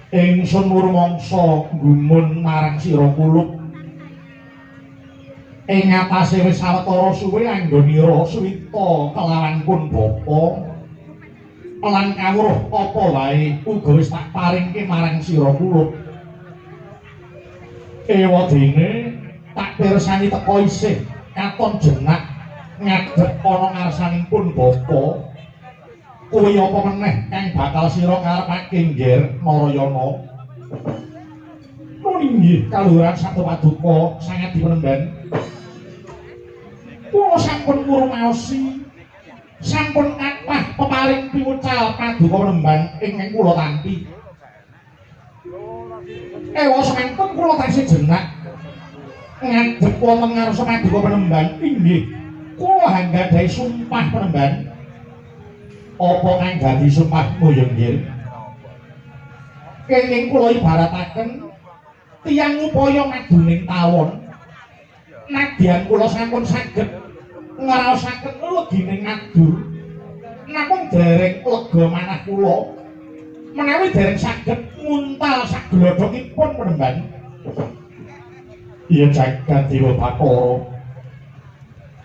Ingsun murmangsa gumun marang sira kulub ing atase wis sawetara suwe anggonira swita kelawan pun bapa lan kawruh apa wae uga wis tak paringke marang sira kulub ewadene tak pirsani teka isih katon jenak ngadhep ana ngarsaning pun bapa kuwi apa meneh kang bakal sira karepake nggir Narayana inggih kaluhuran Sabda Paduka sanget dipenemban kula sampun ngurmaosi sampun kathah peparing piwucal Paduka penemban ingkang kula tampi ewa semanten kula tasih jenak ngadhep wonten ngarsa Paduka penemban inggih kula anggadhahi sumpah penemban apa kang dadi sumpah moyo nggih kenging kula ibarataken tiyang upaya maduning tawon nadyan kula sampun saged ngraosaken legining ngadur namung dereng lega manah kula menawi dereng saged nguntal saglodhokipun penemban iya jagat dewa Bathara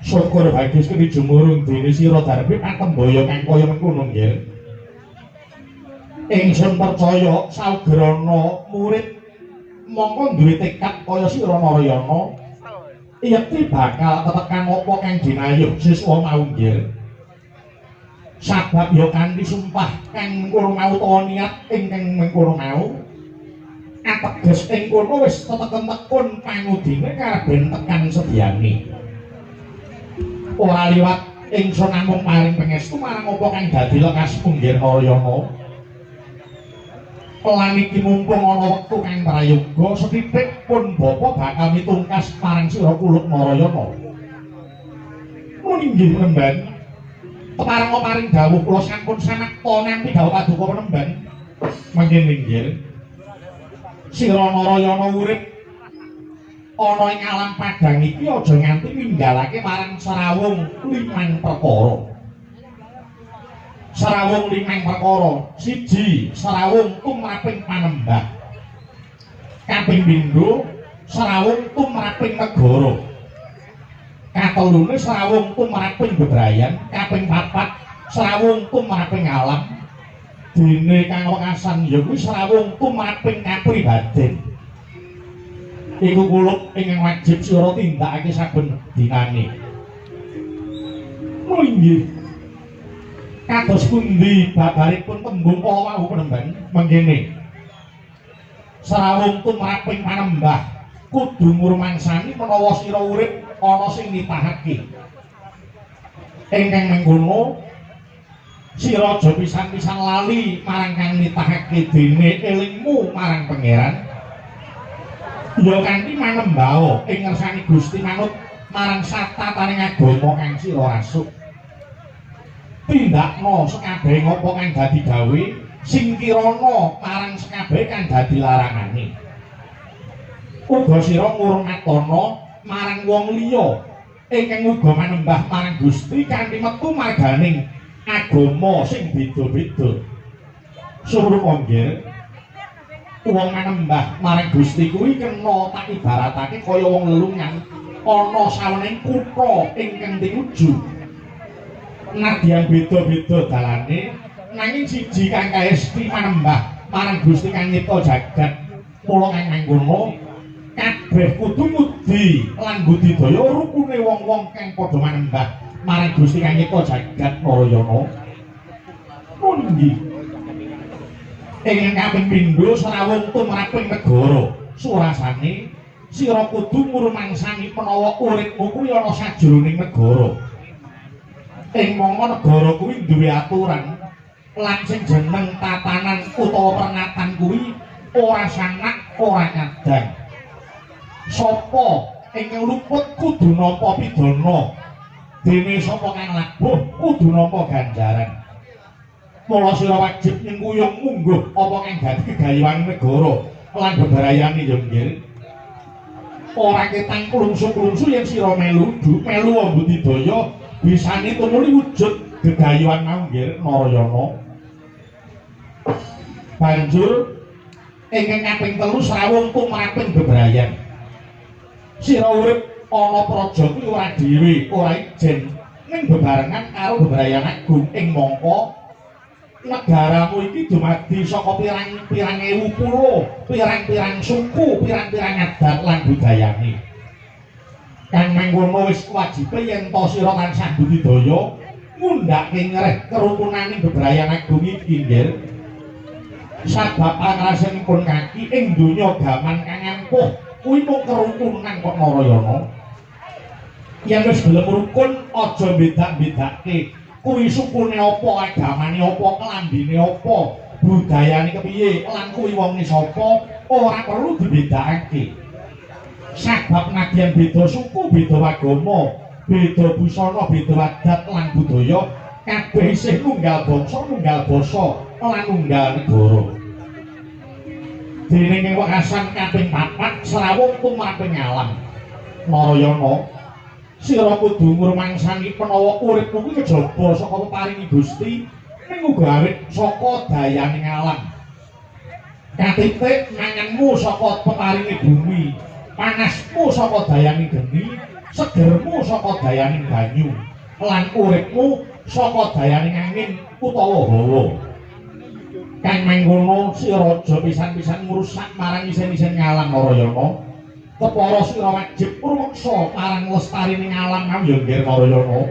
syukur bagus kene jumurung dene sira darbe patembaya kang kaya mengkono nggih ingsun percaya saugrana murid mongko duwe tekad kaya sira Narayana yekti bakal tetekan apa kang dinayuh siswa mau nggih sabab ya kanthi sumpah kang mengkono mau utawa niat ingkang mengkono mau ateges ing kono wis teteken-tekun pangudine karaben tekan sedyane ora liwat ingsun namung paring pangestu marang apa kang dadi lekas punggir Narayana lan iki mumpung ana wektu kang prayoga sethithik pun bapa bakal mitungkas parang sira kulub Narayana muninggih penemban peparang paring dawuh kula sampun samakta nampi dawuh Paduka penemban mangken inggih sira Narayana urip ana ing alam padang iki aja nganti ninggalake marang serawung 5 perkara. Serawung 5 perkara. 1 serawung tumraping panembah. Kaping pindho serawung tumraping negara. Katelune serawung tumraping bebrayan, kaping 4 serawung tumraping alam. dene kang wekasan ya kuwi srawung tumaping kapribaden. Iku kulup ingkang wajib sira tindakake saben dinane. Inggih. Kados pundi babaripun tembung kala wau penemban mangkene. Srawung tumraping panembah kudu ngurmangsani menawa sira urip ana sing nitahake. Ingkang mengkono sira aja pisan-pisan lali marang kang nitahake dene elingmu marang pangeran. Ya kanthi manembah ing ngersani Gusti manut marang satataning agama kang sira rasuk. Tindakno sekabeh ngapa kang dadi gawe, singkirana marang sekabeh kang dadi larangane. Uga sira ngurmatana marang wong liya ingkang uga manembah marang Gusti kanthi metu marganing agama sing beda-beda. Suruh nggih wong manembah marang Gusti kuwi kena tak ibaratake kaya wong lelungan ana sawening kutha ingkang tinuju. Nadyan beda-beda dalane nanging siji kang kaesti manembah marang Gusti kang nyipta jagat. Mula kang mangkono kabeh kudu ngudi lan budidaya rukune wong-wong kang padha manembah marang Gusti kang nyipta jagat Narayana. Pundi ingkang kaping pindho srawung tumraping negara surasane sira kudu ngurmangsani menawa uripmu kuwi ana sajroning negara. Ing mangka negara kuwi duwe aturan lan sing jeneng tatanan utawa pernatan kuwi ora sanak ora kadang. Sapa ingkang luput kudu nampa pidana, dene sapa kang labuh kudu nampa ganjaran. Mula sira wajib nyengkuyung mungguh apa kang dadi gegayuhan negara lan bebrayane ya nggih. Ora ketang klungsu-klungsu yen sira melu budidaya bisane tumuli wujud gegayuhan mau nggih Narayana. Banjur ingkang kaping 3 srawung tumraping bebrayan. Sira urip ana praja kuwi ora dhewe, ora ijen ning bebarengan karo bebrayan agung ing mangka negaramu iki dumadi saka pirang-pirang ewu pulo, pirang-pirang suku, pirang-pirang adat lan budayane. Kang mangkono wis wajibe yen to sira tansah budidaya ngundhake ngreh kerukunaning bebrayan agung iki nggih. Sabab angrasenipun kaki ing donya gaman kang ampuh kuwi mung kerukunan kok Narayana. Yen wis gelem rukun aja bedak-bedake kuwi sukune apa, agamane apa, klambine apa, budayane kepiye, lan kuwi wonge sapa, ora perlu dibedakake. Sabab nadyan beda suku, beda agama, beda busana, beda adat lan budaya, kabeh isih nunggal bangsa, nunggal basa, lan nunggal negara. Dene ing wekasan kaping 4 srawung tumraping alam. Narayana sira kudu ngurmangsani menawa uripmu kuwi kejaba saka peparingi Gusti ning uga awit saka dayaning alam. Katitik manganmu saka peparingi bumi, panasmu saka dayaning geni, segermu saka dayaning banyu, lan uripmu saka dayaning angin utawa hawa. Kang mangkono sira aja pisan-pisan ngrusak marang isen-isen alam Narayana. Kepara sira wajib rumeksa marang lestarining alam mau ya nggih Narayana.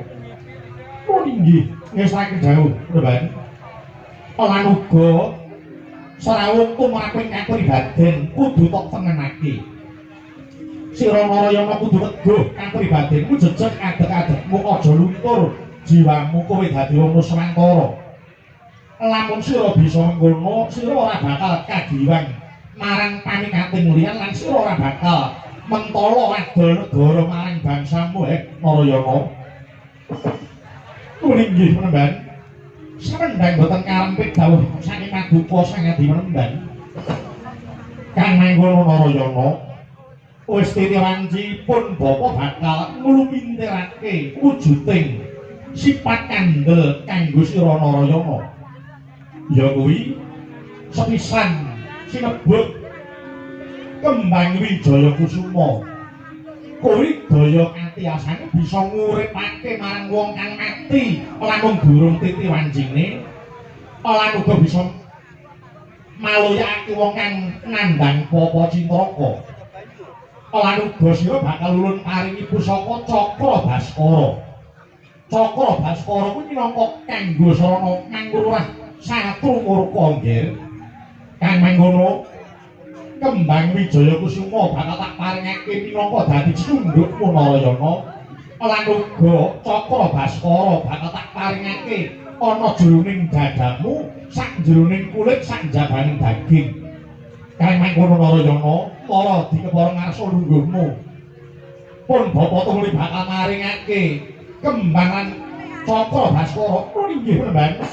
Pun inggih ngesake dawuh Remban. Lan uga srawung tumraping kapribaden kudu tok tengenake. Sira Narayana kudu teguh kapribadenmu jejeg adeg-adegmu aja luntur jiwamu kowe dadi wong nuswantara. Lamun sira bisa mengkono sira ora bakal kagiwang marang panikating liyan lan sira ora bakal mentala adol negara marang bangsamu Narayana. Inggih Remban. Samendang boten kalempit dawuh saking Paduka Sang Adi Remban. Kang mangkono Narayana wis titiwancipun Bapa bakal nglumintirake wujuding sifat kandel kanggo sira Narayana. Ya kuwi sepisan sinebut Kembang Wijaya Kusuma. Kuwi daya atiasane bisa nguripake marang wong kang mati lan durung titiwancine. Lan uga bisa maluyake wong kang nandhang Papa Cintraka. Lan uga sira bakal ulun paringi pusaka Cakra Baskara. Cakra Baskara kuwi minangka kanggo sarana mangurah satru murka nggih. Kang mangkono Kembang Wijaya Kusuma bakal tak paringake minangka dadi sundukmu Narayana. Lan uga Cakra Baskara bakal tak paringake ana jroning dadamu, sak jroning kulit, sak jabaning daging. Kang mangkono Narayana, para dikepara ngarsa lungguhmu. Pun Bapa Tungli bakal maringake kembangan Cakra Baskara. Oh inggih Panjenengan.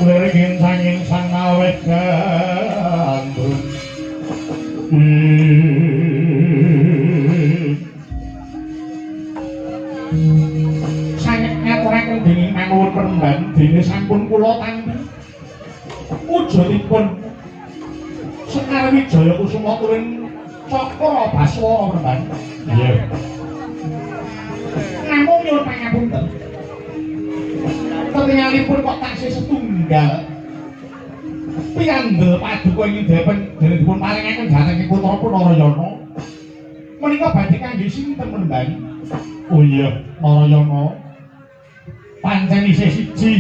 Lirigin sanging sang awet gandrung sanget ngaturaken dening manguwun Peremban dene sampun kula tampi wujudipun Sekar Wijaya Kusuma tuwin Cakra Baskara Peremban. Iya. Namung nyuwun pangapunten. Ketingalipun kok taksih setunggal piandel paduka ing dipun paringaken dhateng Putra Narayana. Menika badhe kangge sinten Peremban? Oh iya, Narayana. Pancen isih siji.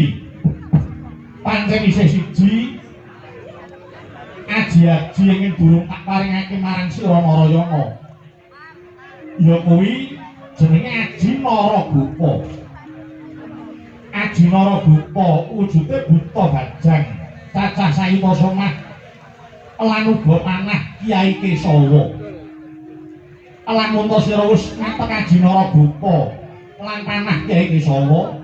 Aji-aji ingin durung tak paringake marang sira Narayana. Ya kuwi jenenge Aji Naragopa. Aji Naragopa wujude buta bajang, cacah sayita somah lan uga panah Kyai Kesawa. Lan munta sira wis ngatek Aji Naragopa lan panah Kyai Kesawa.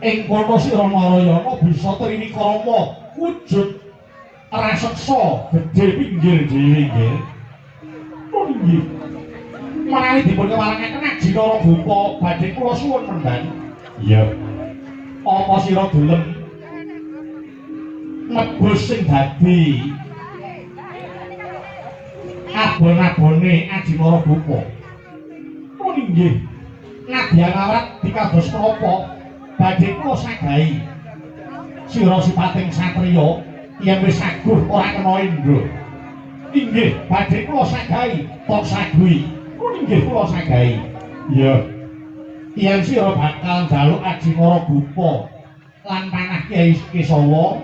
Ing kono sira Narayana bisa trini krama wujud raseksa gedhe pinggir dhewe nggih. Oh nggih. Menawi dipun kewarangaken Aji Naragopa badhe kula suwun Peremban. Iya. Apa sira gelem nebus sing dadi abon-abone Aji Naragopa? Oh nggih. Nadyan awrat dikados menapa badhe kula sagahi sira sipating satriya yen wis saguh ora kena indra. Inggih badhe kula sagahi tok sagui. Oh nggih kula sagahi. Iya. Yen sira bakal njaluk Aji Naragopa lan panah Kyai Kesawa,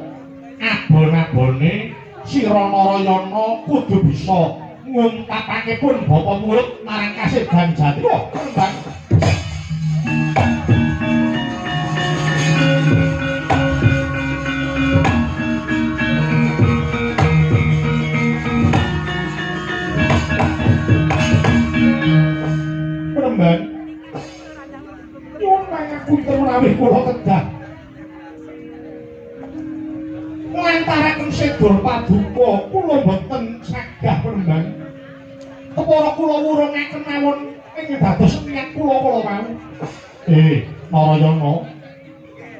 abon-abone sira Narayana kudu bisa ngungkapake pun bapa murid marang kasedan jati. Wah, Peremban. Peremban. Nyuwun pangapunten menawi kula kedah nglantaraken sedul paduka kula boten sagah Peremban. Kepara kula wurungaken mawon ing dados niat kula mau. Narayana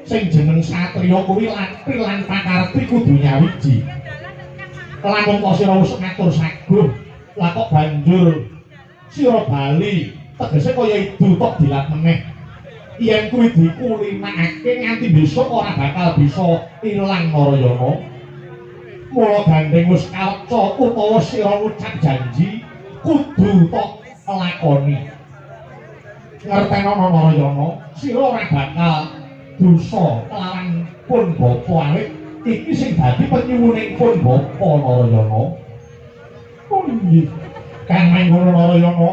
sing jeneng satriya kuwi latri lan pakarti kudu nyawiji. Lamun kok sira wis ngatur saguh, lah kok banjur sira bali tegese kaya idu tok dilat meneh. Yen kuwi dikulinake nganti besok ora bakal bisa ilang Narayana. Mula gandeng wis kareca utawa sira ngucap janji kudu tok lakoni. Ngertena Narayana, sira ora bakal dosa kelawan pun bapa awit iki sing dadi penyuwuning pun bapa Narayana. Oh nggih. Kang mangkono Narayana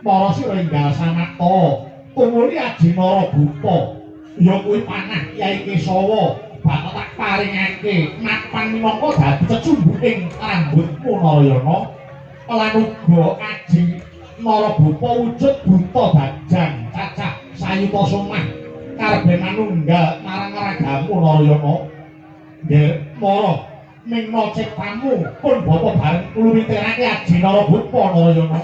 para sira enggal samata tumuli Adinara Bupa ya kuwi panah Kyai Kesawa bakal tak paringake mapan minangka dadi cecumbuking rambutmu Narayana lan uga Adinara Bupa wujud buta bajang cacah sayuta somah karepe manunggal marang ragamu Narayana nggih mara mingna ciptamu pun bapa bareng ngluwitirake Adinara Bupa Narayana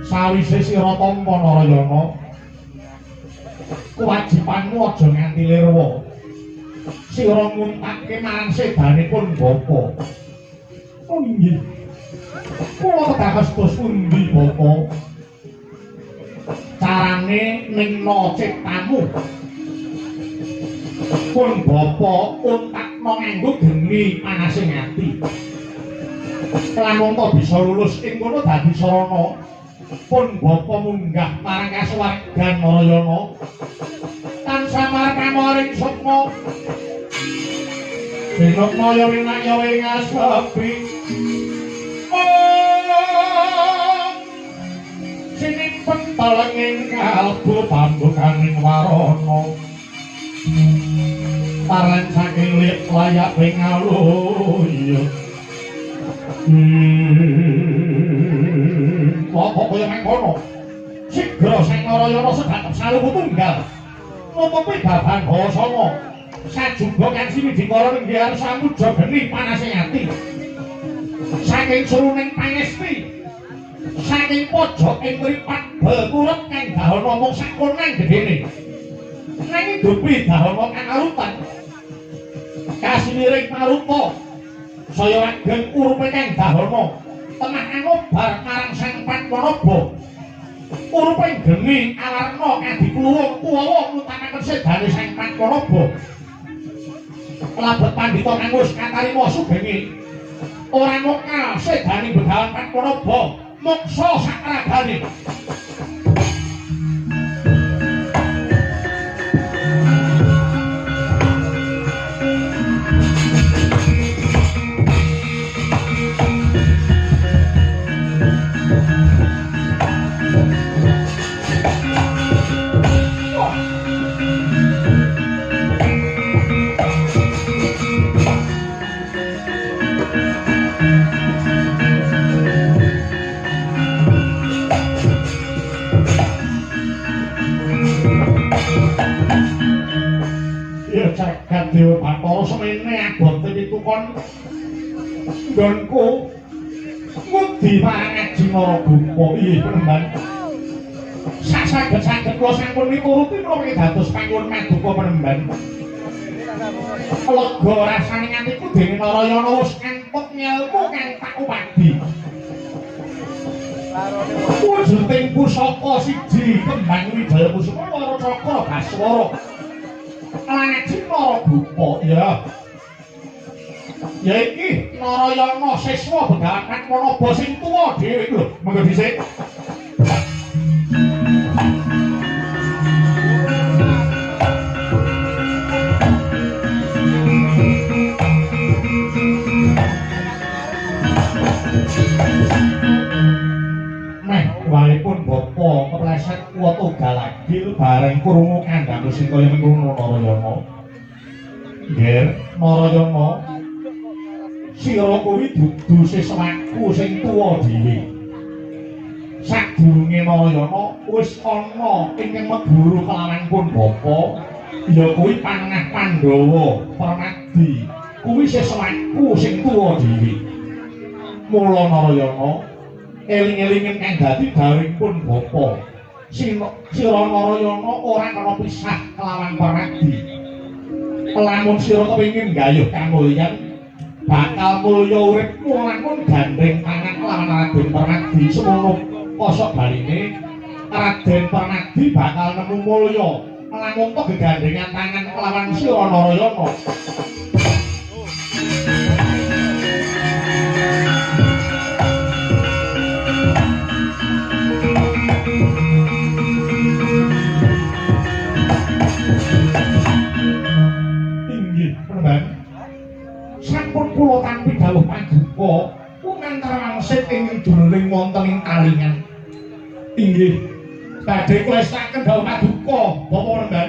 sawise sira tampa Narayana kewajibanmu aja nganti lirwa sira nguntake marang sedanipun bapa oh inggih kula kedados dos pundi bapa carane ningna ciptamu pun bapa untakno nganggo geni panasing ati lamun bisa lulus ing kono dadi sarana pun bapa munggah marang kasuwargan Narayana tansah marang sukma Sinukmaya winaya wingasapi sinimpen talenging kalbu pambukaning warana Parlen saking liat layak pingaluya Apa kaya mengkono Sigra sang Narayana sedatep saluku tunggal nutupi baban Hasana sajuga kang sinidikara nggih samudra geni panasing ati saking suruning pangesti saking pojok ing mripat bekurut kang dahana mung sakonan gedene nanging dupi dahana kang arutan kasiniring maruta saya ageng urupe kang dahana tengah ngobar marang sang Padmanaba urupe geni awarna kadipluwung kuwawa nutamaken sedane sang Padmanaba labet pandhita kang wis katarima sugenge ora mokal sedane Begawan Padmanaba moksa sakragane Dewa Bathara semene abote pitukon nggonku ngudi marang Adinara Bupa inggih Penemban saged-saged kula sampun mituruti menawi dados panggon maduka Penemban lega rasane atiku dening Narayana wis entuk ngelmu kang tak upadi wujuding pusaka siji kembang Wijaya Kusuma Wara Cakra Baswara Adinara Bupa ya iki Narayana siswa Begawan Padmanaba sing tuwa dhewe lho monggo dhisik walipun bapa kepleset kuwa tugal agil bareng krungu kandhane sing kaya mengkono Narayana nggih Narayana sira kuwi dudu seswaku sing tuwa dhewe sadurunge Narayana wis ana ing meguru kelawan pun bapa ya kuwi panengah Pandhawa Permadi kuwi seswaku sing tuwa dhewe Mula Narayana eling-elingen kang dadi dawuhipun Bapa. Sira Narayana ora kena pisah kelawan Parmadi. Lamun sira kepengin gayuh kamulyan bakal mulya uripmu lamun gandeng tangan kelawan Raden Parmadi semono kosok baline Raden Parmadi bakal nemu mulya lamun tok gegandengan tangan kelawan sira Narayana. Sampun kula tampi dawuh paduka pumantar wangsit ing during wonten ing kalingan. Inggih badhe klestaken dawuh paduka Bapak Remban.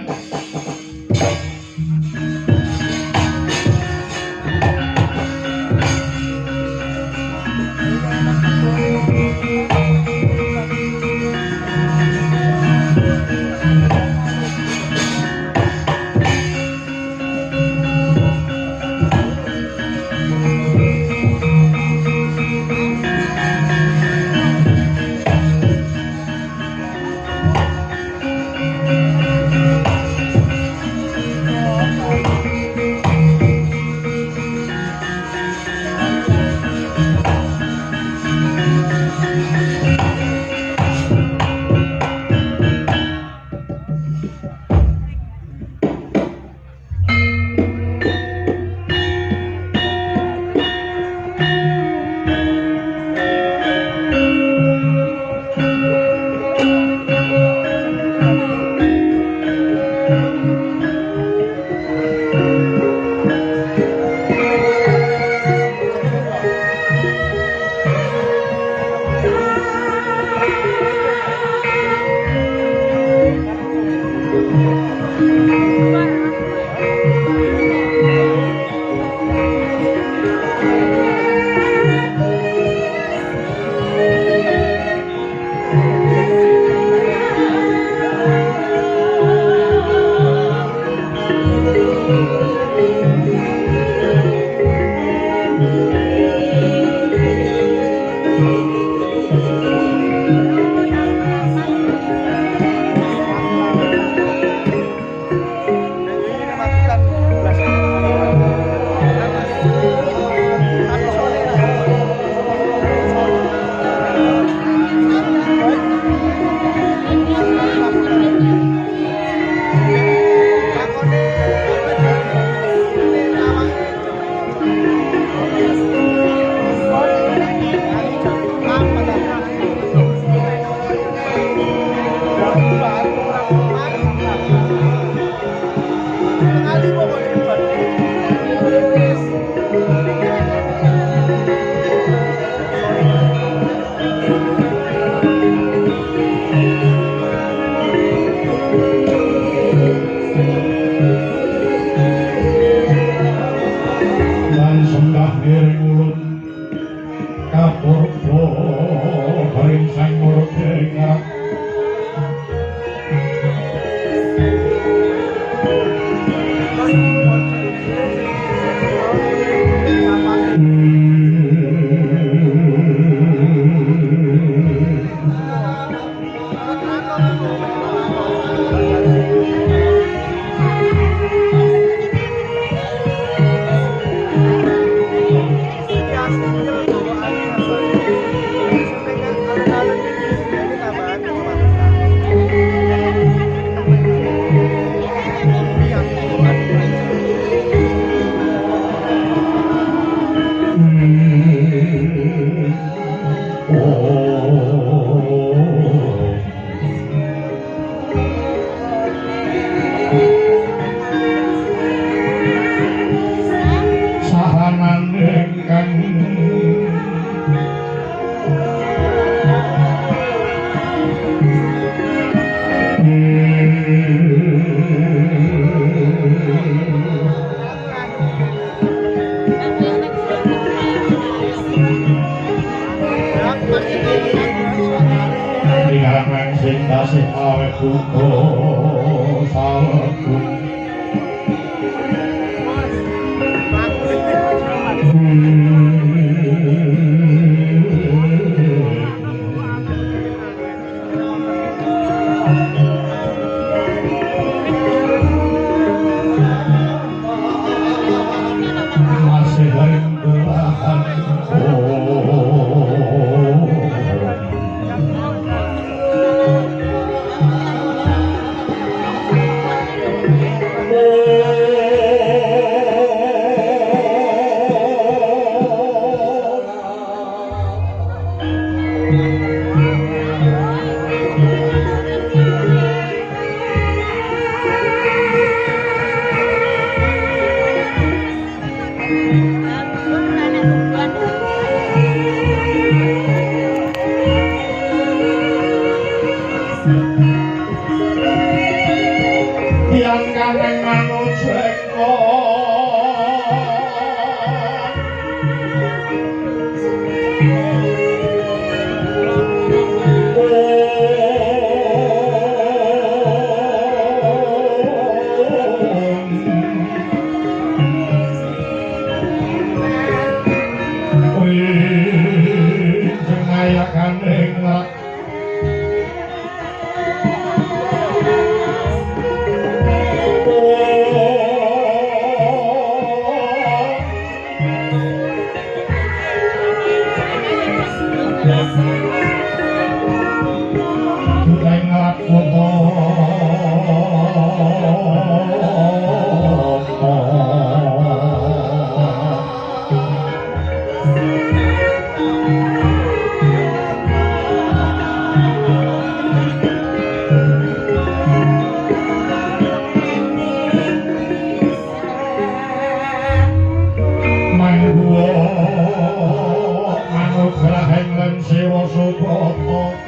Dewa Subata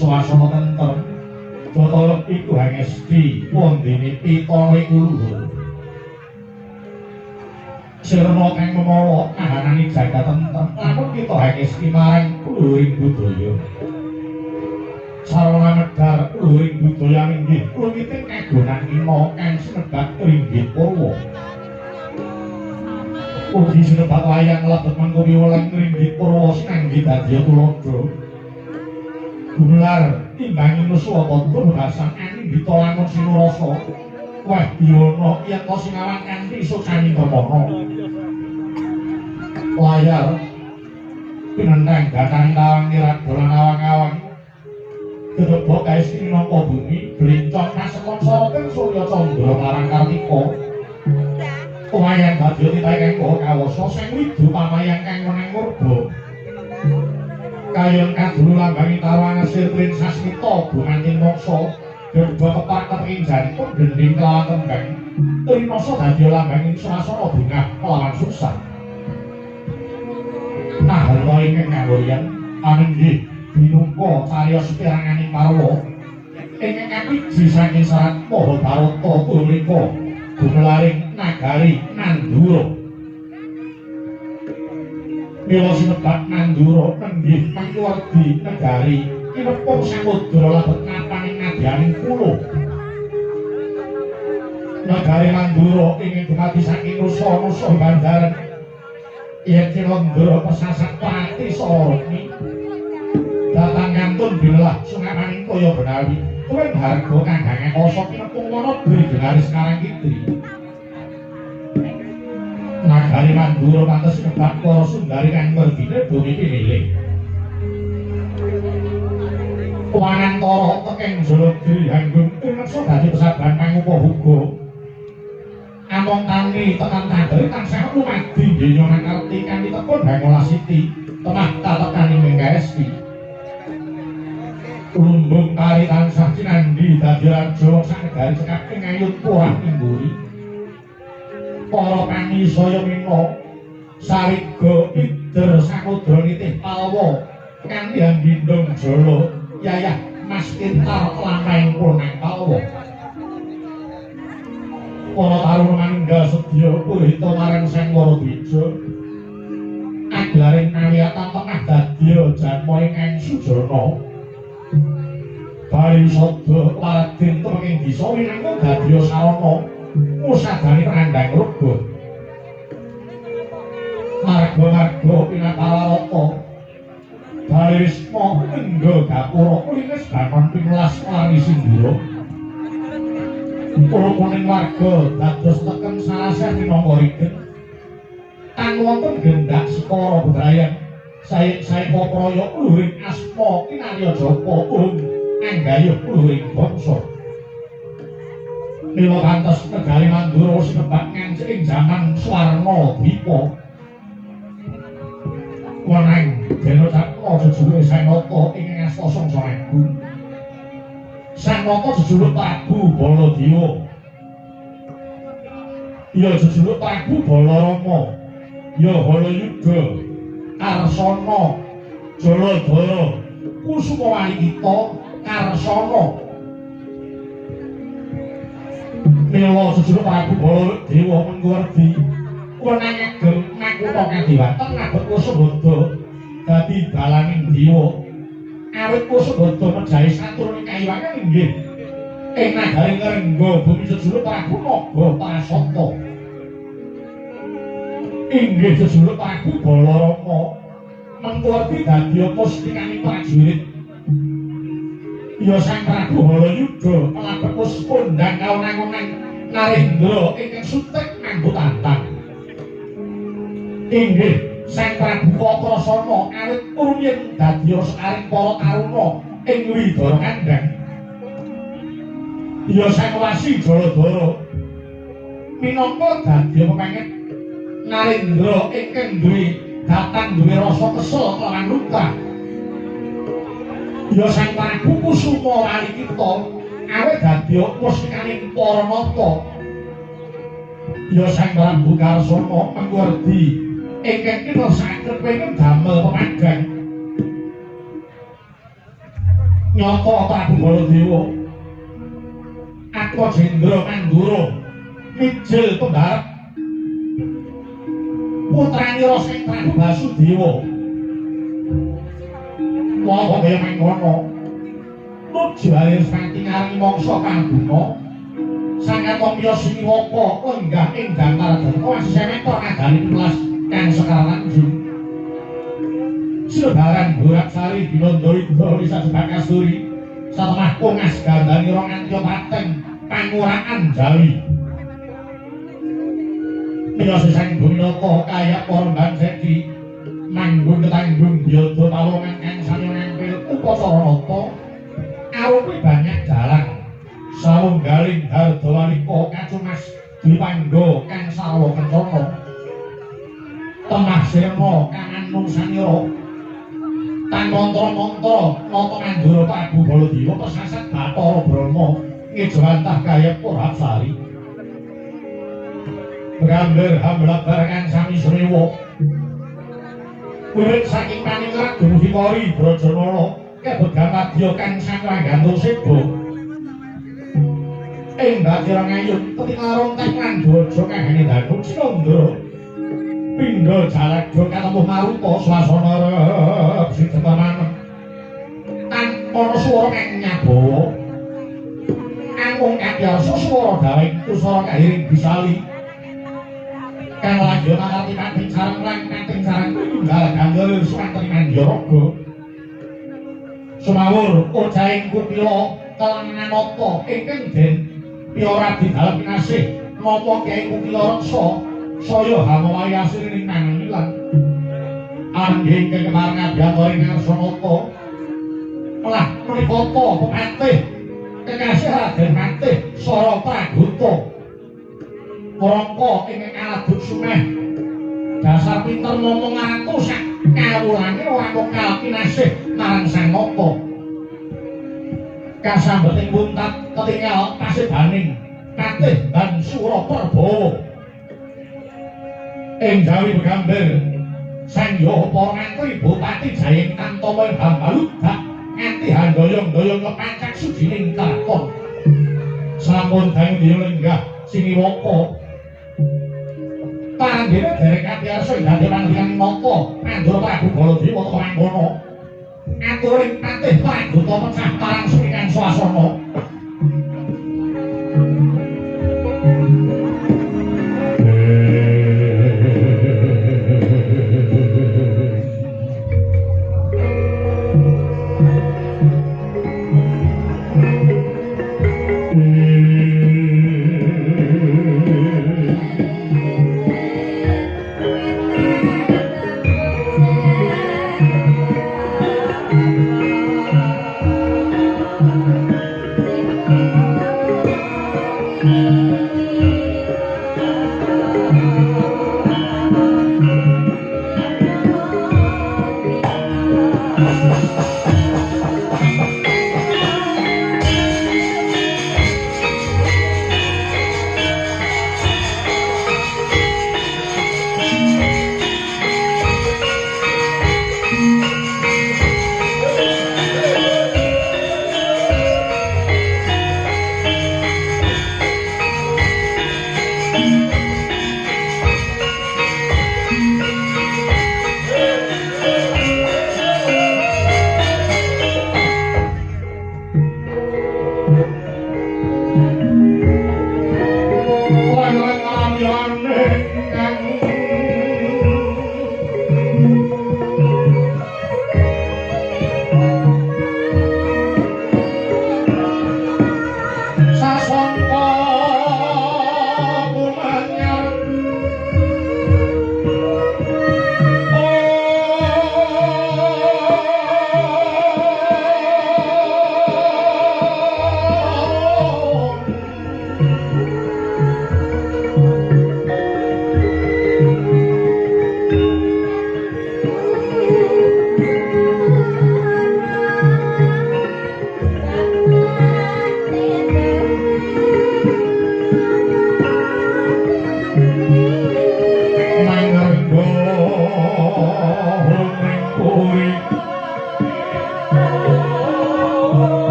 swasana tentrem Jata iku hangesti wondene pita iku luhur sirna kang memawa kahanane jagat tentrem lamun kita hangesti marang luhuring budaya sarana medhar luhuring budaya inggih luwiting kagunan ina kang sinebat Ringgit Purwa ugi sinebat wayang lebet mangko piwulang Ringgit Purwa sinanggi dadi tuladha Gumelar timbangi nuswata bahasa angin ditolamun sinurasa wah diyono yen to singawan kanthi sukani permono layar pinenteng datang tawang nirat dolan awang-awang gedebok kaesti minangka bumi blincong kasekon soroten surya candra marang kartika wayang badya titahe kang kawasa sing widu pamayang kang meneng murba kayon kadulu lambangi tawana sirprin sasmita bumantin moksa gedha kepak kepinjanipun gending kelawan tembang Trinasa dadi lambanging swasana bungah kelawan susah nah harta ingkang ngawurian anenggih binungka cariyos piranganing parwa ingkang kapiji saking sarat Mahabharata punika gumelaring nagari Nandura Mila sinebat Nandura nenggih mangkuwardi negari kinepung samudra labet napaning nadyaning pulo negari Nandura ingin dumadi saking nusa-nusa bandaran yen Cinandra pesasak pati soroni datang kantun bilah sungapaning kaya benawi kuwen harga kang gange kosok kinepung wana diri genaris karang kitri nagari Mandura pantes sinebat para Sundari kang merdine bumi pinilih Wanantara teking Jaladri Hanggung tumeksa dadi pesaban pangupa-uga among tani tekan tandri tansah lumadi denya makarti kanthi tekun Hangolasiti temah tatekaning Mengkaesti lumbung kari tansah cinandi dadi raja sak negari cekap ing ayut puah ningguri para pangisaya mina sariga pider samudra nitih palwa kanthi andindung jala yayah mas kintar lampahing punang palwa para taruna manunggal sedya purita marang Sang Waradwija aglaring kawiyatan tengah dadya janma ingkang sujana bali sada laradin tenging disa winangka dadya sarana musadani penandang ruga marga-marga pinapawarata Balisma Engga Gapura kulines bangun 15 Lani Sindura kuning warga dados teken salasih minangka riget tan wonten gendak sekara bebrayan sae papraya luhuring asma kinarya japa anggayuh luhuring bangsa mila kantos negari Mandura sinebat ngancik ing jaman Swarna Dwipa wenang dene cakra jejuluke Sanata ing asta Sangsaragu Sanata jejuluk Prabu Baladewa ya jejuluk Prabu Balarama ya Halayuda Arsana Jaladara Kusuma Walikita Karsana Mila sejuruk Prabu Baladewa mengerti wenang ageng makutha kadiwatan ngabet Kusubada dadi dalaning dewa awit Kusubada mejahi saturune kayiwangan inggih ing nagari Ngrengga bumi sejuruk Prabu Naga Prasata inggih sejuruk Prabu Balarama mengerti dadi mustikane prajurit ya Sang Prabu Halayuda melabet puspondang kaunang-unang Narendra ingkang sutek nganggo tantang inggih Sang Prabu Kakrasana awit rumiyin dadi sekaring para taruna ing Widara Kandhang ya Sang Wasi Jaladara minangka dadi pepenget Narendra ingkang duwe datang duwe rasa kesel kelawan luka ya Sang Prabu Kusuma Walikita awet dadi mustikane para nata ya Sang Prabu Karsana mengerti ingkang kinasakaken pengin damel pemanggang nyata Prabu Baladewa Atma Jendra Mandura mijil pembarep putranira Sang Prabu Basudewa Monggo kaya mengkono nuju alir saking aring mangsa kaguna Sang Atomya Siniwaka lenggah ing Dangkaradarma masih semetor nagari 12 kang sekar lanjung Silebaran Boraksari Dinandawida Risa Sebakasturi satemah Kungas Gandanira Ngantya Pateng Pangurakan Jawi Miyos Sang Buminata kaya Porban Seki manggung ketanggung biyada pawongan kang sami nampil upacara nata arupi banyak dalang sawunggaling Hardawalika kacumas dipangga kang sarwa kencana temah sirna kang anungsanira tan mantra-mantra nata Mandura Prabu Baladewa pesasat Bathara Brahma ngejawantah kaya Porapsari gambar hamlabar kang sami srewa Wiwit saking paningrat dumugi Kori Brajanala kebet gamadya kang sangrangantung seba ing Batira Ngayun ketika ronteng lan dwaja kahene Danung Sinandra pindha jalagya katemu maruta swasana sing temanem tanpa swara kang nyabawa angkung kadyarsa swara dawing kusara kahiring bisali kang lanjut ngarti pating sareng lan pating sareng tunggal gangger suwanten Manjaraga sumawur ojahing kutila kelangan nata ingkang den piora didalem kinasih napa Kyai Kutila Reksa saya hamawai asring nangilan angging kemarang abiyantari ngarsanata lah menika pepatih kekasih Raden Patih Sara Praguta Warangka ingkang alabut sumeh dasar pinter ngomong ngarantu sak kawulane ora kok kalkinasih marang Sang Nata kasambeting muntat ketingal pasibaning Patih dan Suraprabawa ing Jawi Begambar Sang Yapa ngantri Bupati Jayeng Tantama Hambaludak nganti handoyong-doyong lepancak sujining lakon sampun dang lenggah Siniwaka panggene derek katyarsa dadi panglihing nata Mandura Prabu Baladewa kaya mangkono aturing Patih Praguta pecah parang sumikan swasana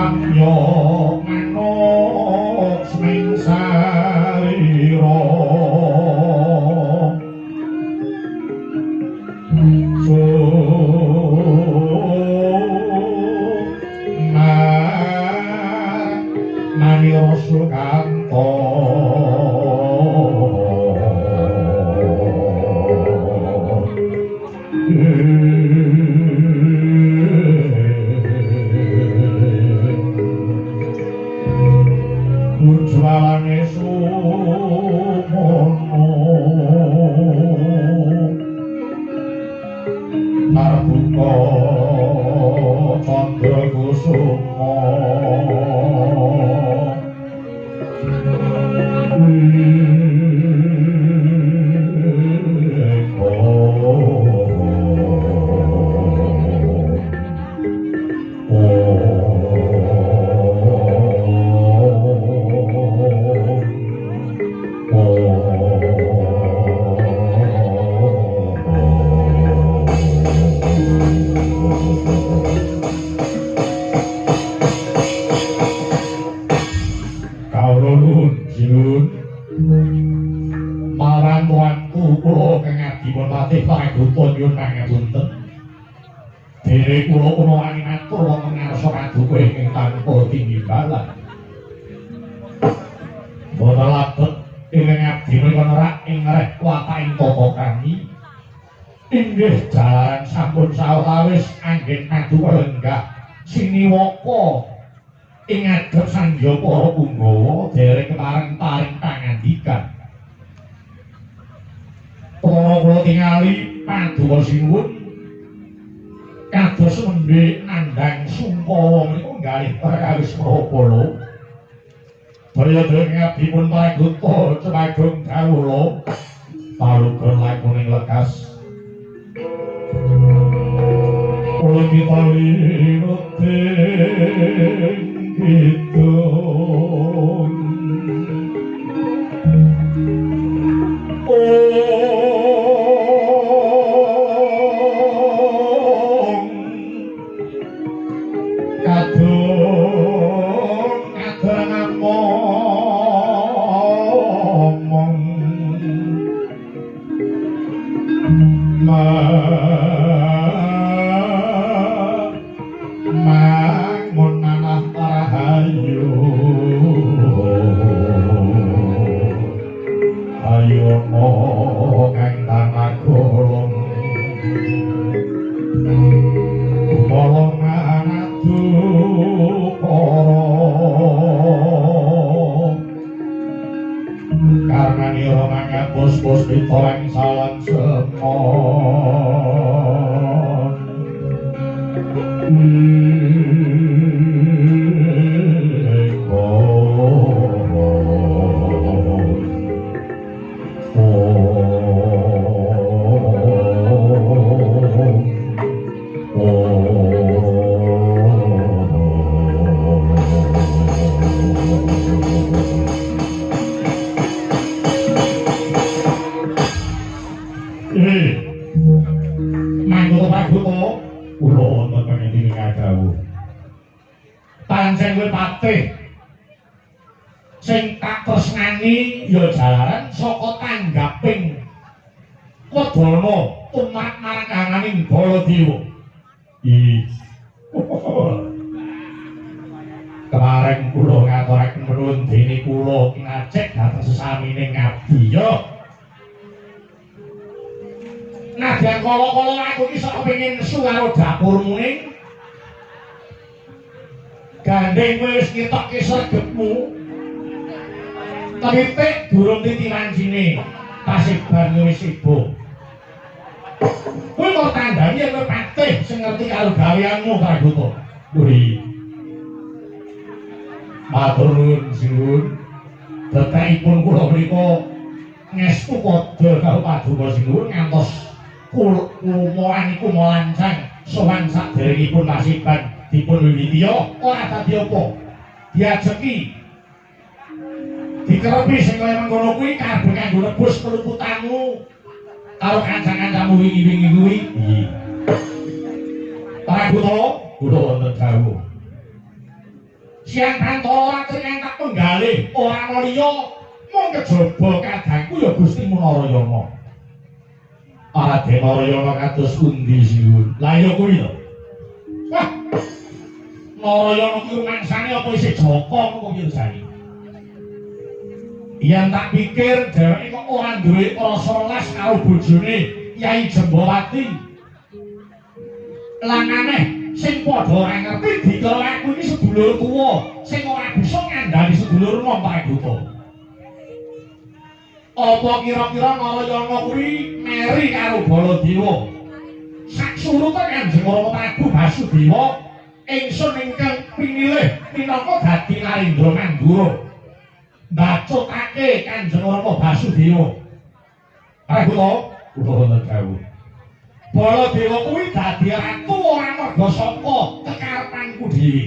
samya manuk seming sarira nani rasa kanto ujwalane sumono marbuka candra kusuma Dere kula ana animatur wonten ngarsa paduka ingkang tanpa tinimbalan. Boten labet ingkang abdi menika nerak ing reh wataking tata kami. Inggih jalaran sampun sawetawis anggen paduka lenggah siniwaka ing ngadhep sangya para punggawa dereng kepareng-paring pangandikan. Kula tingali paduka sinuwun kados nembe nandhang sumpawa menika nggih perkawis prapala daya dene abdipun paraguta cemagong kawula palugon lakuning lekas kula mitali ruteng kidung Kemarin kula ngaturaken menuwun dene kula ngajek dhateng sesamine ngabdi yo. Nadyan kala-kala aku iki sok kepengin nesu karo dapurmu ning. Gandeng kowe wis ngetok sregepmu. Tapi pek durung titi wancine. Pasiban wis sibuk. Kowe kok tandani kowe patih sing ngerti karo gaweanmu Praguta. Buri. Matur nuwun sinuwun. Detaipun kula menika ngestu padha karo paduka sinuwun ngantos kumoan iku molancang sowan saderengipun pasiban dipun wiwitiya ora dadi apa. Diajeki dikerepi sing kaya mengkono kuwi kabeh kanggo nebus peluputanmu karo kanca-kancamu wingi-wingi kuwi. Praguta kula wonten dawuh. Siang Bantara Ratri kang tak penggalih ora ana liya mung kejaba kadangku ya Gusti Narayana. Raden Narayana kados pundi sinuwun? Lah ya kuwi lho. Wah. Narayana kuwi mangsane apa isih Jaka kok piye jane? Yen tak pikir dheweke kok ora duwe rasa welas karo bojone Kyai Jembawati. Lan aneh sing padha ora ngerti dikira aku iki sedulur tuwa sing ora bisa ngandani sedulur nom Prabuta. Apa kira-kira Narayana kuwi meri karo Baladewa? Sak surute Kanjeng Rama Prabu Basudewa ingsun ingkang pinilih minangka dadi Narendra Mandura. Mbacutake Kanjeng Rama Basudewa. Prabuta, kula wonten dawuh. Baladewa kuwi dadi ratu ora merga saka kekarepanku dhewe.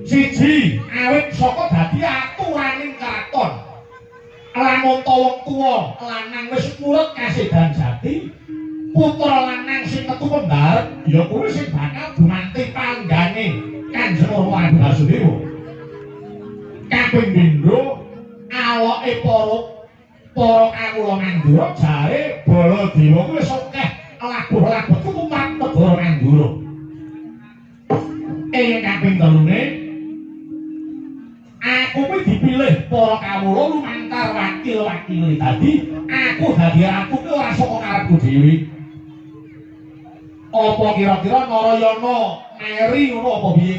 Siji, awit saka dadi aturaning kraton. Lamun wong tuwa lanang wis murut kasedan jati, putra lanang sing metu pembarep ya kuwi sing bakal dumanti panggane Kanjeng Rama Basudewa. Kaping pindho awake para kawula Mandura jare Baladewa kuwi wis akeh labuh-labuh tutupan negara Mandura. Kaping telune aku kuwi dipilih para kawula lumantar wakil-wakil tadi aku dadi ratu kuwi ora saka karepku dhewe. Apa kira-kira Narayana meri ngono apa piye?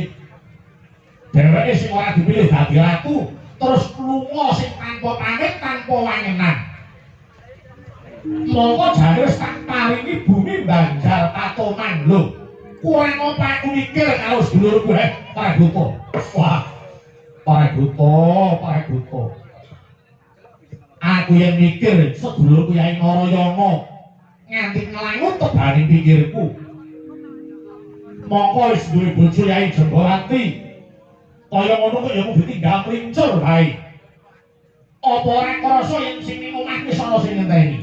Dheweke sing ora dipilih dadi ratu terus lunga sing tanpa pamit tanpa wangenan. Mongko jare tak paringi bumi Banjar Patoman lho. Kurang apa aku mikir karo sedulurku Prabuta. Wah, Prabuta. Aku yang mikir sedulurku Kyai Narayana nganti nglangut tebaning pikirku. Mongko wis duwe bojo Kyai Jembawati. Kaya ngono kok ya mung ditinggal klincur bae. Apa ora krasa yen sing ning omah wis ana sing ngenteni?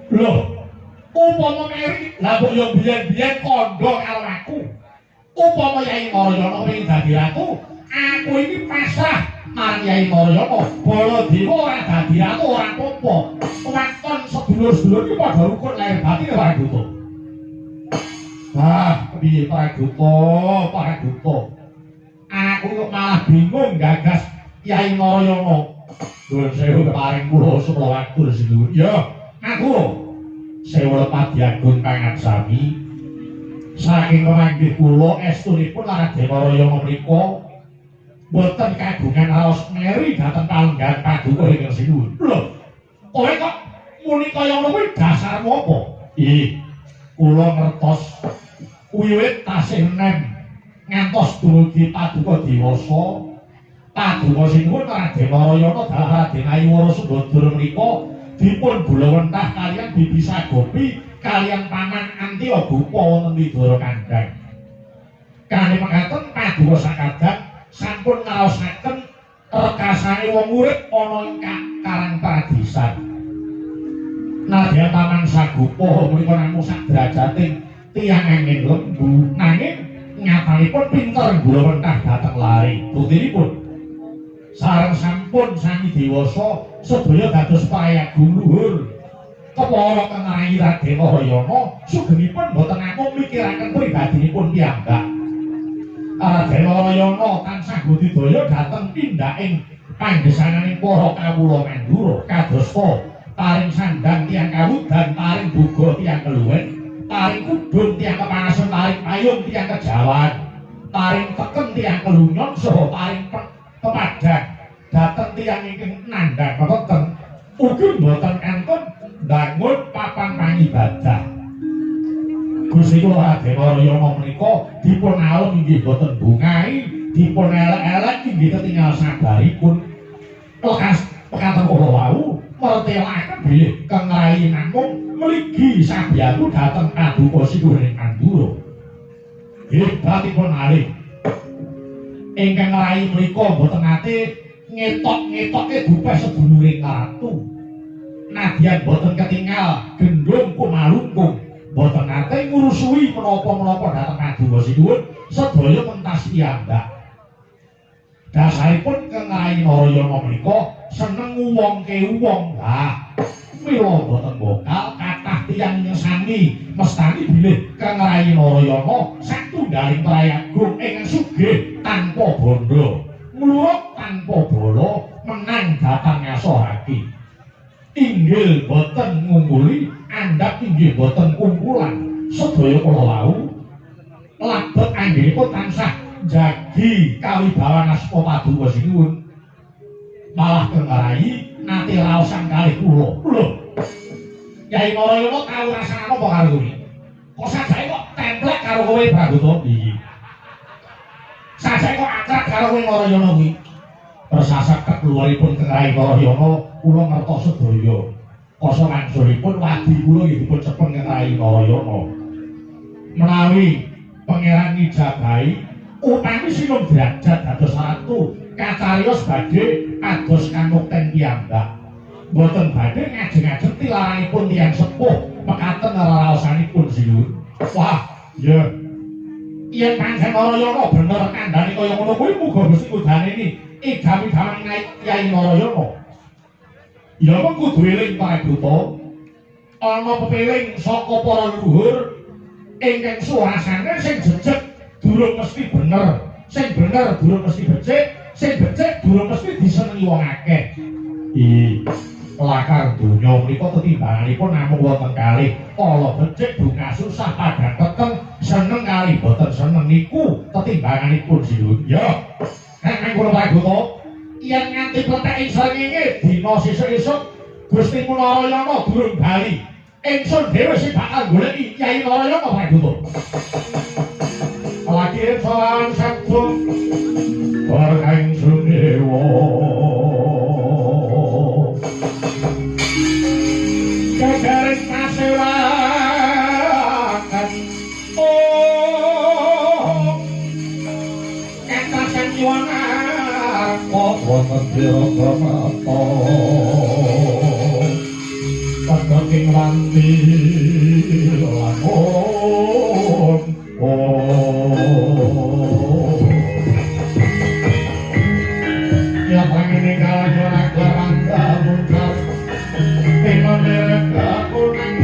Loh, upama meri lah kok yo biyen-biyen kandha karo aku. Upama Kyai Narayana pengen dadi ratu, aku iki pasrah marang Kyai Narayana. Baladewa ora dadi ratu ora apa-apa. Waton sedulur-sedulur iki padha rukun lahir batin ora butuh. Wah, piye Prabuta? Aku kok malah bingung gagas Kyai Narayana. Nuwun sewu keparing kula supaya waktu sedulur. Ya, aku sewu padi agung kang sami. Saking kemanggih kula estunipun Raden Narayana menika boten kagungan raos meri dhateng palenggan paduka ingkang sinuwun. Lho, kowe kok muni kaya ngono kuwi dasarmu apa? Kula ngertos wiwit tasih enem ngantos dumugi paduka dewasa. Paduka sinuwun Raden Narayana dalah Raden Ayiwara Subadra menika dipun bulawentah kaliyan Bibi Sagopi kaliyan Paman Antiyabupa wonten Widara Kandhang. Kanthi mekaten paduka sakadang sampun ngaosaken rekasane wong urip ana ing Karang Pradisan. Nadyan Paman Sagopa menika namung sak derajating tiyang angin lembu nanging nyatanipun pinter bulawentah dhateng lari. Buktinipun sareng sampun sami dewasa sedaya dados prayagung luhur kepara teng Rai Raden Narayana sugenipun boten namung mikiraken pribadinipun piyambak. Raden Narayana tansah budidaya dhateng tindaking panggesananing para kawula Mandura kadosta paring sandang tiyang kawudan, paring buga tiyang keluwen, paring kudung tiyang kepanasan, paring payung tiyang kejawan, paring teken tiyang kelunyon saha paring kepadang dhateng tiyang ingkang nandhang mekaten ugi boten enten dangun papan pangibadah. Gusti kula Raden Narayana menika dipun alem inggih boten bungai, dipun elek-elek inggih ketingal sabaripun. Lekas pekaten kula wau mertelaken bilih kang rai namung mligi sabyatu dhateng paduka sinuwun Mandura. Hebatipun malih ingkang rai menika boten nate ngetok-ngetoke gupeh seduluring ratu. Nadyan boten ketingal gendhong kumalungkung, boten nate ngurusui menapa-menapa dhateng Paduka Sinuwun sedaya pentas piyambak. Dasaripun Kang Rai Narayana menika seneng nguwongke wong. Lah, mila boten bokal kathah tiyang nyesani mestani bilih Kang Rai Narayana satunggaling prayagung ingkang sugih tanpa bondo, mluruk tanpa bala, menang dhateng ngasorake. Inggil boten ngungguli, andhap inggih boten kumpulan. Sedaya kula wau labet anggenipun tansah jagi kawibawan asma Paduka Sinuwun. Malah Kang Rai nate raosan kalih kula. Lho. Kyai Narayana kawurasan apa karo kowe? Kok sajake kok templek karo kowe Brahmana iki? Sajake kok akrab karo kowe Narayana kuwi? Persasat keluaripun Kang Rai Narayana kula ngertos sedaya. Kasa langsunipun wadi kula nggih dipun cepeng Kang Rai Narayana. Menawi Pangeran Nijabahi utawi sinung derajat dados ratu kacarios badhe ados kamukten piyambak. Mboten badhe ngajeng-ajeng tilarangipun tiyang sepuh mekaten raosanipun sinuwun. Wah, ya. Yen pancen Narayana bener kandhane kaya ngono kuwi muga Gusti Kudaneni idami-damang Kyai Narayana. Ya mung kudu eling Prabuta. Ana pepeling saka para leluhur ingkang suarasane sing jejeg durung mesti bener, sing bener durung mesti becik, sing becik durung mesti disenengi wong akeh. Lakar donya menika tetimbanganipun namung wonten kalih, ala becik buka susah padang peteng, seneng kali boten seneng niku tetimbanganipun sinuwun. Ya, nek kula Prabuta, yen nganti pletek ing srengenge dina sesuk-esuk Gusti Narayana durung bali. Ingsun dhewe sing bakal goleki Kyai Narayana Prabuta. Lagi sawan sabtu bareng sunewa. Kagaring pasewakan katasan nyuwana kok wonten pira-pira Pagkaking ranti lamun ya pangene kala karangga muncul timane kakuning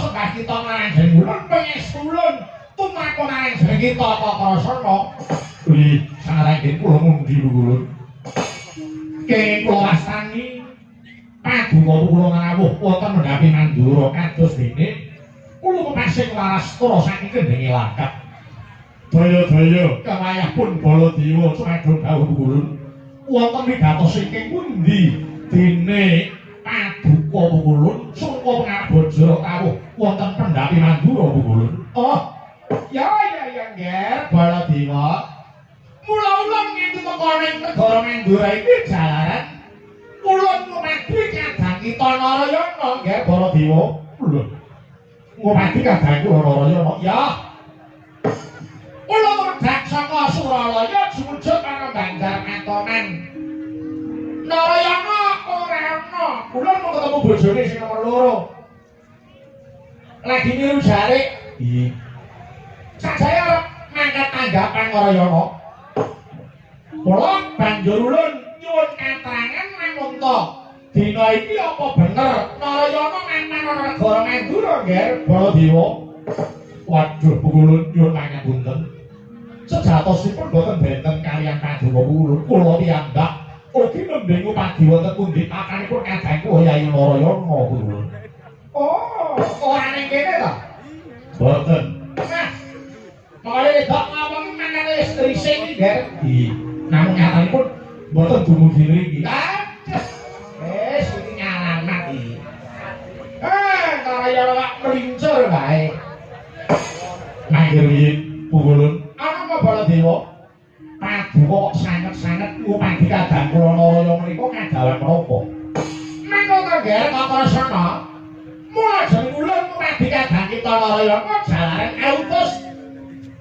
sembah kita marang Jenulun pengestulun tumrap marang jeneng kita Kakrasana. Wih, sarengipun kula mundi Ulun. Kenging kula wastani paduka kula ngrawuh wonten mendhapi Mandura kados dene kula pepasing waras tura saking kendhenge lakat. Daya-daya kawayahpun Baladewa sumadyo dawuh Ulun. Wonten wigatos saking pundi dene paduka Ulun sangka Ngabojro kawuh wonten pendhapi Mandura Ulun. Oh, ya nggih Baladewa. Mula ulun nganti teka ning negara Mandura iki jalaran ulun ngupadi kadang kita Narayana nggih Baladewa. Lho. Ngupadi kadang kula Narayana. Ya. Ulun medhak saka Suralaya jumujug ana Banjar Katonan. Narayana ora ana. Ulun mau ketemu bojone sing nomor 2. Lagi niru jarik. Iya. Sajaya arep mangkat tanggapan Narayana. Mula banjur ulun nyuwun katerangan namun to dina iki apa bener Narayana mantan ana negara Mandura nggih Baladewa. Waduh ulun nyuwun pangapunten. Sejatosipun boten benten kaliyan paduka ulun. Kula piyambak ugi nembe ngupadi wonten pundi pakanipun kadangku Yayi Narayana ulun. Oh, ora ning kene ta? Boten. Nah, mangane dak ngomong mangane istri sing nggih. Namun nyatanya boten dumugi mriki. Wis iki nyalamat iki. Kaya lak melincur bae. Manggih Ulun. Ana apa Baladewa? Paduka kok sanget-sanget ngupadi kadang kula Narayana menika kadawan menapa? Menika nggih Kakrasana. Mula jeneng ulun ngupadi kadang kita Narayana jalaran autus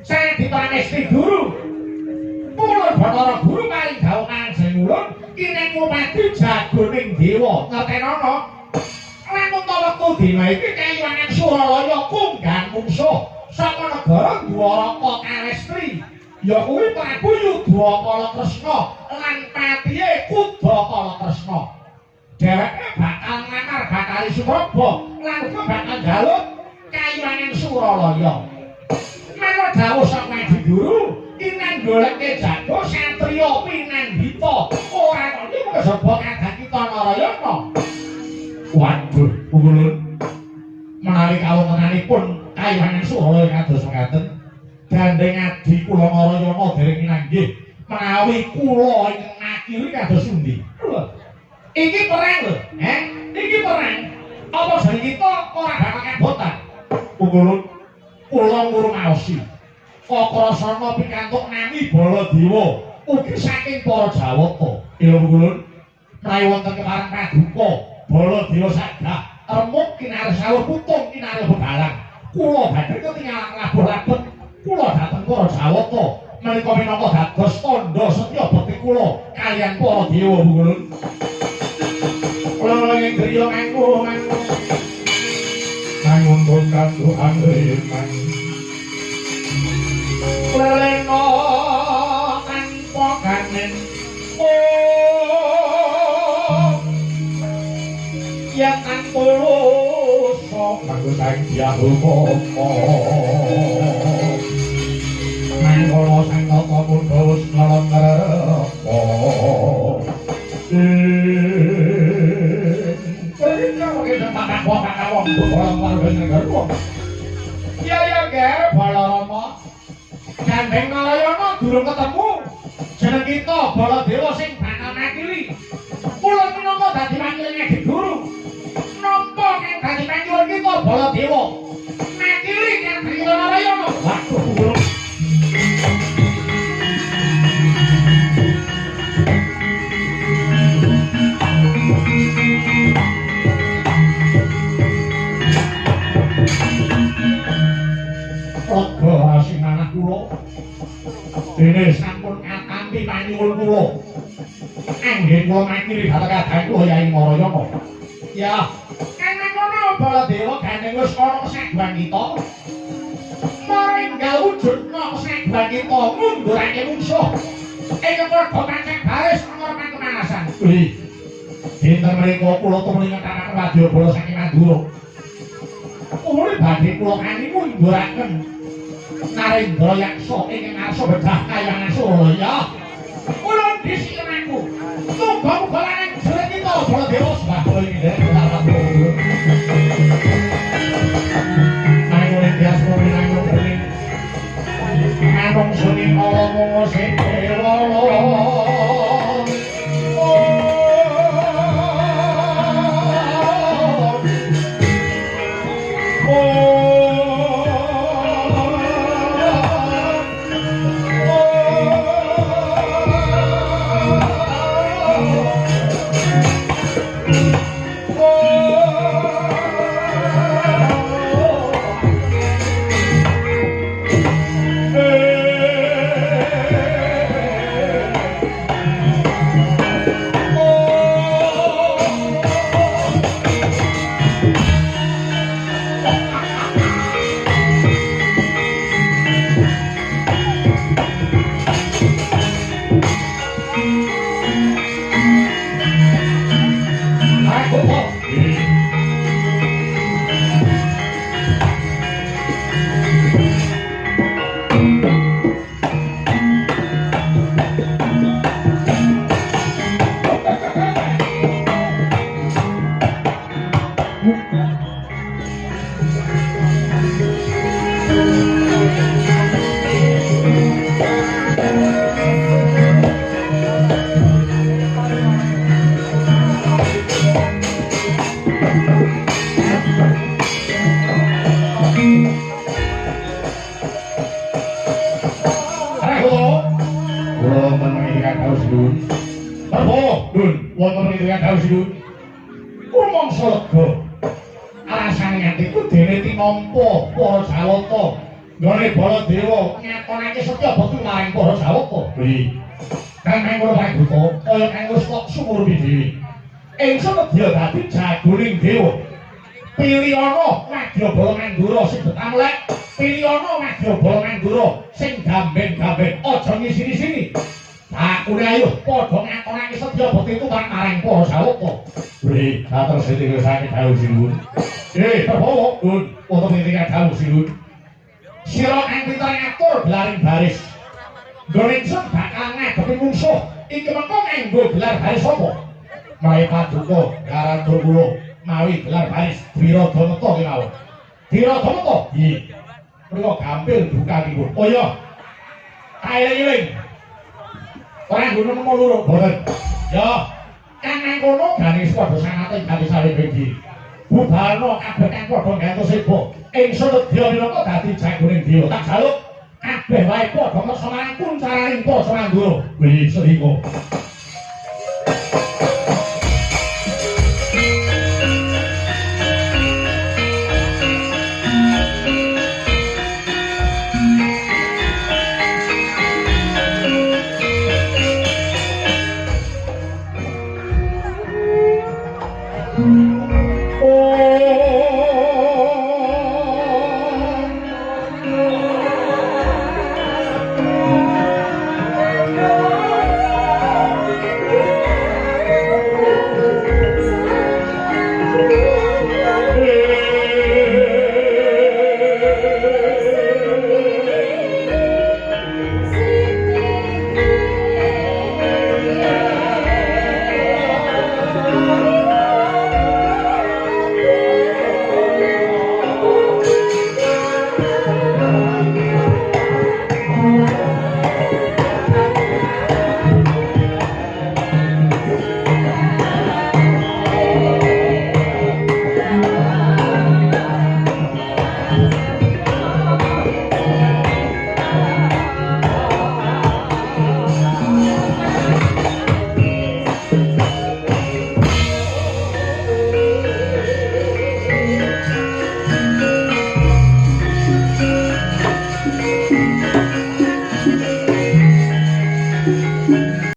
saya ditamesti guru. Ulun Bathara Guru paring dawuhan jeneng ulun kene ngupadi jagoning dewa. Ngertenono? Lamun ta wektu dina iki Kayuwangan Suralaya kunggan mungsuh saka negara Dwaraka Kalestri. Ya kuwi Prabu Yudhakala Kresna lan patihe Kudakala Kresna. Dheweke bakal ngamar Bathari Supraba lan uga bakal njaluk Kayuwangan Suralaya. Menawa dawuh saka Adi Guru Inan goleke jago satriya pinandhita ora kok iki kejaba kadang kita Narayana. Waduh, ulun menawi kawontenanipun Kayuwangan Suralaya kados mekaten gandeng adi kula Narayana dereng inanggih menawi kula ingkang makili kados pundi. Iki perang lho, iki perang. Apa jeneng kita ora bakal kabotan. Ulun kula ngurmaosi Kakrasana pikantuk nami Baladewa ugi saking para Jawata. Ilmu ulun menawi wonten kepareng paduka Baladewa sagah remuk kinarep sawuh putung kinarep bebalang. Kula badhe ketingal labur-labur kula dhateng para Jawata menika minangka dados tandha setya bekti kula kaliyan para dewa ulun. Kula ing griya mangku mangun kanggo anggen lelena tanpa kanen ya tanpa lusa kanggo sang diahumo mangkala sang tata mudha wis nglontrapa iya nggih Balarama. Gandeng Narayana durung ketemu. Jeneng kita Baladewa sing bakal makili. Kula minangka dadi wakiline Adi Guru. Nampa kang dadi panjuwun kita Baladewa. Makili kang dadi Narayana. Waduh kula. Lega sing anak kula. Dene sampun katampi panyuwun kula. Anggen kula makili dhateng kadang kula Yayi Narayana. Ya, enak ngono Baladewa gandeng wis ana kesaguhan kita. Maringgal wujudna kesaguhan kita ngundurake mungsuh. Ing padha pancen baris ngorban kemanasan. Dinten mriku kula tumrap karo wadyabala saking Mandura. Umure badhe kula kanimu nduraken Narendra Yaksa ingkang arsa bedah kayangan Surya. Kula disiken aku. Muga-muga lanang jelek kita Baladewa sebab iki ndek Anong suni ngomong sing Gone Baladewa ngatonake setya bakti maring para Jawata. Bli. Kang mengkono wae buta, kaya kang wis kok sumur dhewe. Ingsun nedya dadi jagoning dewa. Piliyana Nadya Balamandura sing betamlek, piliyana Nadya Balamandura sing gamben-gamben aja ngisini-sini. Aku ayo padha ngatonake setya bakti tuman maring para Jawata. Bli, matur sedherek saking dawuh sinuwun. Prabowo, Gun, untuk ngendika dawuh sinuwun. Sira kang pinter ngatur gelaring baris. Goningsun bakal ngadepi mungsuh. Iki mengko nganggo gelar baris apa? Mawi paduka Garantur kula mawi gelar baris Wiradamata kemawon. Wiradamata? Nggih. Menika gampil dukanipun. Oh iya. Kaeling-eling. Ora nggono nemu loro boten. Ya. Kang mangkono ganis padha sangate ganti sawit iki. Bubarno kabeh kang padha ngantos sibuk. Ingsun nedya minangka dadi jagoning dewa. Tak jaluk kabeh wae padha meksa marang kuncaraning Pasamandura. Wis sriko.